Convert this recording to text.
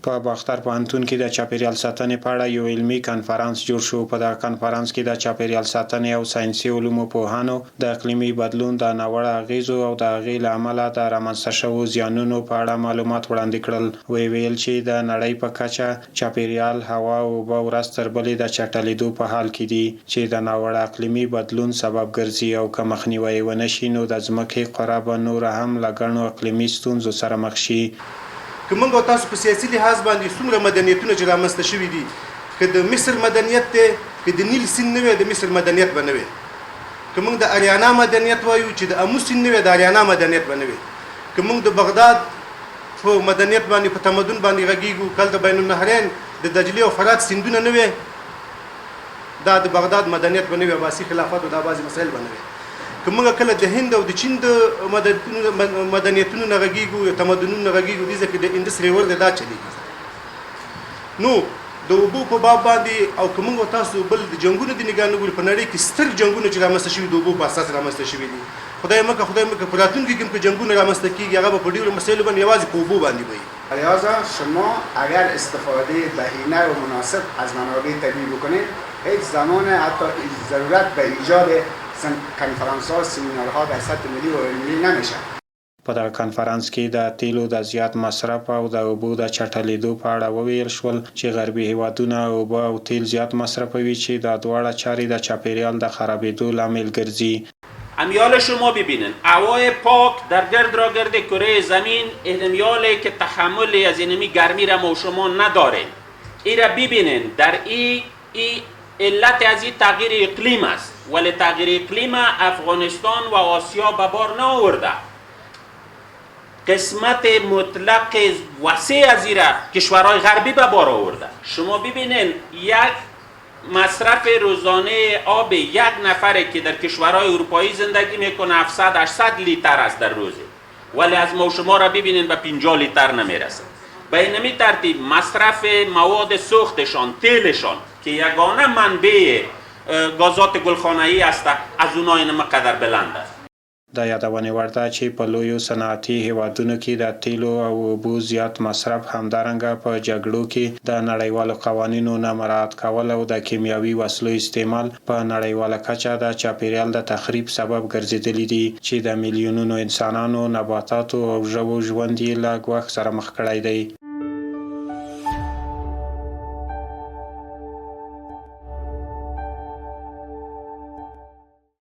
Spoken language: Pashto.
په باختر پوهنتون کې د چاپیریال ساتنې په اړه یو علمي کنفرانس جوړ شو. په دغه کنفرانس کې د چاپیریال ساتنې او ساینسي علومو پوهانو د اقلیمي بدلون د ناوړه اغیزو او د هغې له امله د رامنځته شویو زیانونو په اړه معلومات وړاندې کړل. ویل چې د نړۍ په کچه چاپیریال، هوا او اوبه ورځ تر بلې د چټلېدو په حال کې دي چې د ناوړه اقلیمي بدلون سبب ګرځي او که مخنیوی ونه شي نو د ځمکې قوره به نور هم له ګڼو اقلیمي ستونزو سره مخ شي. که موږ او تاسو په سیاسي لحاظ باندې څومره مدنیتونه چې رامنځته شوي دي، که د مصر مدنیت دی، که د نیل سیند نه وی د مصر مدنیت به نه وي. که موږ د اریانا مدنیت وایو چې د امو سیند نه وی د اریانا مدنیت به نه وي. که موږ د بغداد په مدنیت باندې په تمدن باندې غږیږو، کله د بین النهرین د دجلې او فرات سیندونه نه وي، دا د بغداد مدنیت به نه وي. عباسي خلافت او دا بعضې مسایل به نه وي. که موږ کله د هند او د چین د مدنیتونو نه غږیږو یا تمدنونو نه غږیږو، دې ځکه د انډس ریور دی دا چلیږي. نو د اوبو په باب باندې او که موږ او تاسو بل د جنګونو د نګاه نه ګورو، په نړۍ کې ستر جنګونه چې رامنځته شوي د اوبو په اساس رامنځته شوي دي. خدای مکه په راتلونکي کې که جنګونه رامنځته کېږي هغه به په ډېرو مسایلو باندې یوازې په اوبو باندې وي. لہذا شما اگر استفاده بهینه و مناسب از منابع طبیعی بکنید، هیچ زمان حتی ضرورت به ایجاد کنفرانس ها، سمینارها در سطح ملی و علمی نمیشه. په دغه کنفرانس کې د تیلو د زیات مصرف او د اوبو د چټلېدو په اړه وویل شول چې غربي هیوادونه اوبه او تیل زیات مصرفوي چې د دواړه چارې د چاپیریال د خرابېدو لامل ګرځي. امیال شما ببینن هوای پاک در گرد را گرد کره زمین، امیالی که تحمل از اینمی گرمی را ما شما نداره. این را ببینن در این علت از این تغییر اقلیم است، ولی تغییر اقلیم افغانستان و آسیا به بار نآورده. قسمت مطلق وسیع از این را کشورهای غربی به بار آورده. شما ببینین یک مصرف روزانه آب یک نفره که در کشورهای اروپایی زندگی میکنه 700-800 لیتر است در روزه، ولی از ما شما را ببینین به 50 لیتر نمیرسه. به اینمی ترتیب مصرف مواد سوختشان، تیلشان که یگانه منبع گازات گلخانه‌ای است، از اونها اینم قدر بلند است. د یادونې وړ ده چې په لویو صنعتي هیوادونو کې د تیلو او اوبو زیات مصرف، همدارنګه په جګړو کې د نړیوالو قوانینو نه مراعات کول او د کیمیاوي وسلو استعمال په نړیواله کچه د چاپیریال د تخریب سبب ګرځېدلي دي چې د میلیونونو انسانانو، نباتاتو او ژوو ژوند یې له ګواښ سره مخ کړی دی.